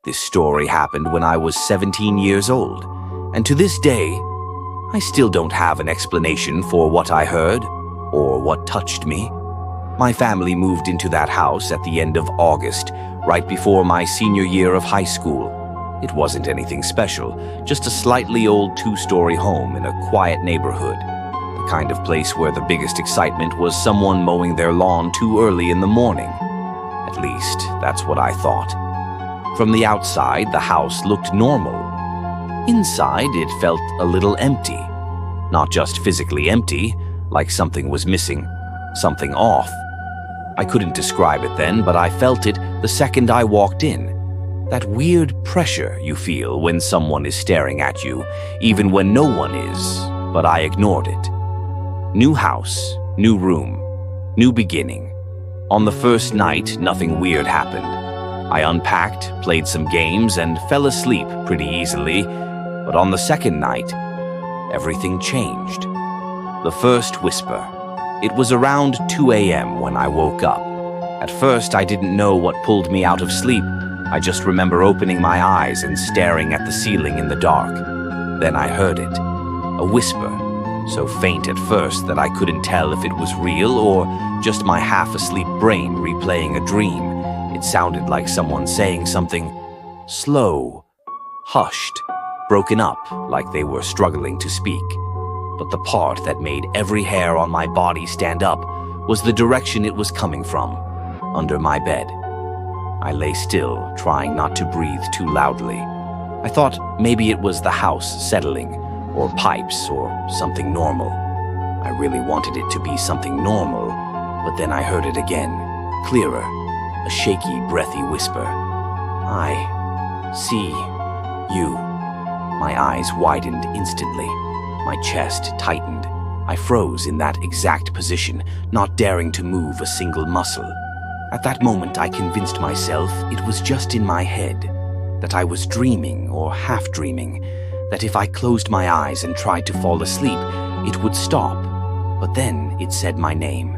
This story happened when I was 17 years old, and to this day, I still don't have an explanation for what I heard or what touched me. My family moved into that house at the end of August, right before my senior year of high school. It wasn't anything special, just a slightly old two-story home in a quiet neighborhood. The kind of place where the biggest excitement was someone mowing their lawn too early in the morning. At least, that's what I thought. From the outside, the house looked normal. Inside, it felt a little empty. Not just physically empty, like something was missing, something off. I couldn't describe it then, but I felt it the second I walked in. That weird pressure you feel when someone is staring at you, even when no one is, but I ignored it. New house, new room, new beginning. On the first night, nothing weird happened. I unpacked, played some games, and fell asleep pretty easily, but on the second night, everything changed. The first whisper. It was around 2 a.m. when I woke up. At first, I didn't know what pulled me out of sleep. I just remember opening my eyes and staring at the ceiling in the dark. Then I heard it. A whisper, so faint at first that I couldn't tell if it was real or just my half-asleep brain replaying a dream. It sounded like someone saying something slow, hushed, broken up like they were struggling to speak. But the part that made every hair on my body stand up was the direction it was coming from, under my bed. I lay still, trying not to breathe too loudly. I thought maybe it was the house settling, or pipes, or something normal. I really wanted it to be something normal, but then I heard it again, clearer, a shaky, breathy whisper. I see you. My eyes widened instantly. My chest tightened. I froze in that exact position, not daring to move a single muscle. At that moment, I convinced myself it was just in my head, that I was dreaming or half-dreaming, that if I closed my eyes and tried to fall asleep, it would stop. But then it said my name.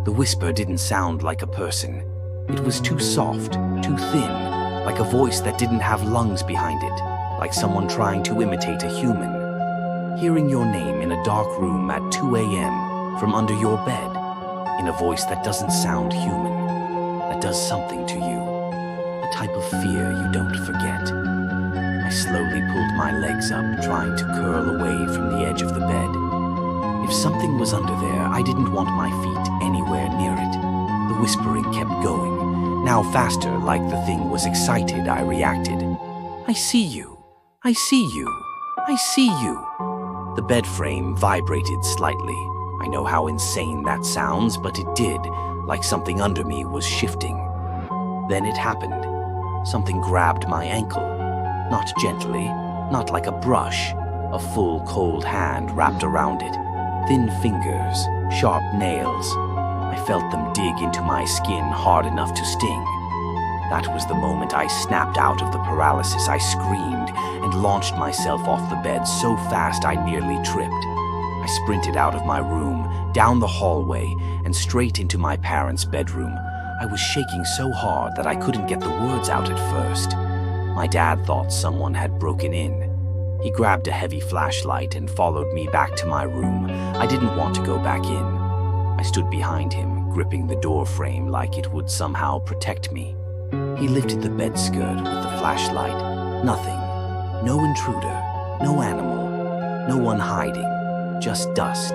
The whisper didn't sound like a person. It was too soft, too thin, like a voice that didn't have lungs behind it, like someone trying to imitate a human. Hearing your name in a dark room at 2 a.m. from under your bed, in a voice that doesn't sound human, that does something to you, a type of fear you don't forget. I slowly pulled my legs up, trying to curl away from the edge of the bed. If something was under there, I didn't want my feet anywhere near it. The whispering kept going. Now faster, like the thing was excited, I reacted. I see you. I see you. I see you. The bed frame vibrated slightly. I know how insane that sounds, but it did, like something under me was shifting. Then it happened. Something grabbed my ankle. Not gently, not like a brush. A full, cold hand wrapped around it. Thin fingers, sharp nails. I felt them dig into my skin hard enough to sting. That was the moment I snapped out of the paralysis. I screamed and launched myself off the bed so fast I nearly tripped. I sprinted out of my room, down the hallway, and straight into my parents' bedroom. I was shaking so hard that I couldn't get the words out at first. My dad thought someone had broken in. He grabbed a heavy flashlight and followed me back to my room. I didn't want to go back in. I stood behind him, gripping the door frame like it would somehow protect me. He lifted the bed skirt with the flashlight. Nothing. No intruder. No animal. No one hiding. Just dust.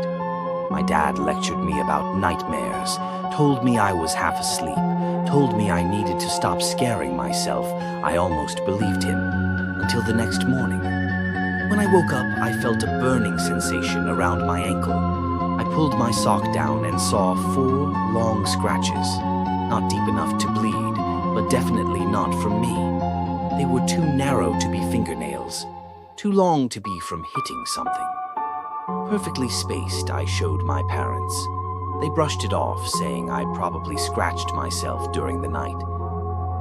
My dad lectured me about nightmares, told me I was half asleep, told me I needed to stop scaring myself. I almost believed him. Until the next morning. When I woke up, I felt a burning sensation around my ankle. I pulled my sock down and saw 4 long scratches. Not deep enough to bleed, but definitely not from me. They were too narrow to be fingernails, too long to be from hitting something. Perfectly spaced, I showed my parents. They brushed it off, saying I probably scratched myself during the night.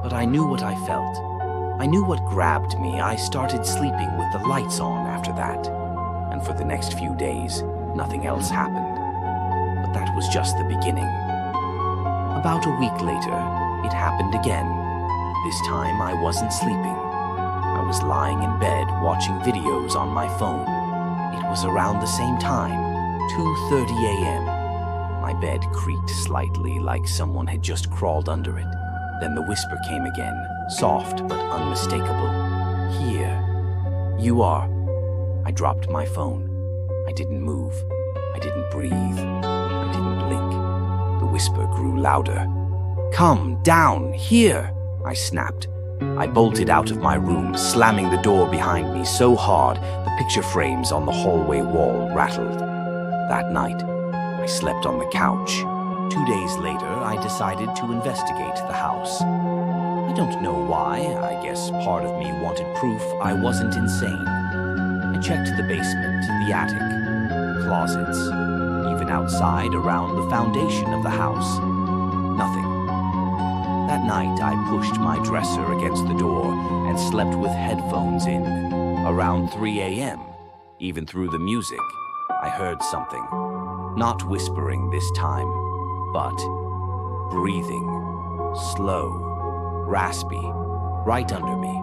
But I knew what I felt. I knew what grabbed me. I started sleeping with the lights on after that. And for the next few days, nothing else happened. But that was just the beginning. About a week later, it happened again. This time I wasn't sleeping. I was lying in bed watching videos on my phone. It was around the same time, 2:30 a.m. My bed creaked slightly like someone had just crawled under it. Then the whisper came again, soft but unmistakable. "Here. You are." I dropped my phone. I didn't move. I didn't breathe. I didn't blink. The whisper grew louder. "Come down, here," I snapped. I bolted out of my room, slamming the door behind me so hard the picture frames on the hallway wall rattled. That night, I slept on the couch. 2 days later, I decided to investigate the house. I don't know why. I guess part of me wanted proof I wasn't insane. I checked the basement, the attic, closets, even outside around the foundation of the house. Nothing. That night, I pushed my dresser against the door and slept with headphones in. Around 3 a.m., even through the music, I heard something. Not whispering this time, but breathing, slow, raspy, right under me,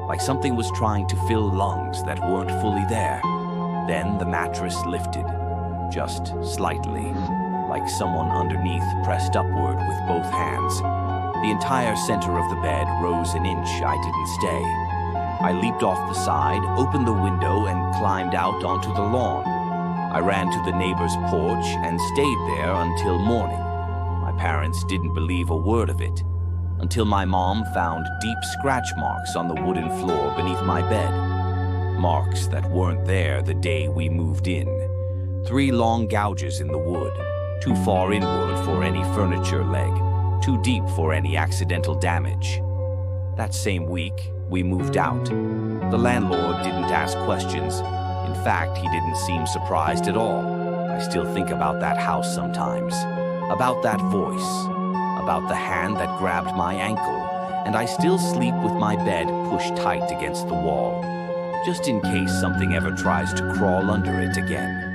like something was trying to fill lungs that weren't fully there. Then the mattress lifted, just slightly, like someone underneath pressed upward with both hands. The entire center of the bed rose an inch. I didn't stay. I leaped off the side, opened the window, and climbed out onto the lawn. I ran to the neighbor's porch and stayed there until morning. My parents didn't believe a word of it, until my mom found deep scratch marks on the wooden floor beneath my bed. Marks that weren't there the day we moved in. 3 long gouges in the wood, too far inward for any furniture leg, too deep for any accidental damage. That same week, we moved out. The landlord didn't ask questions. In fact, he didn't seem surprised at all. I still think about that house sometimes, about that voice, about the hand that grabbed my ankle, and I still sleep with my bed pushed tight against the wall, just in case something ever tries to crawl under it again.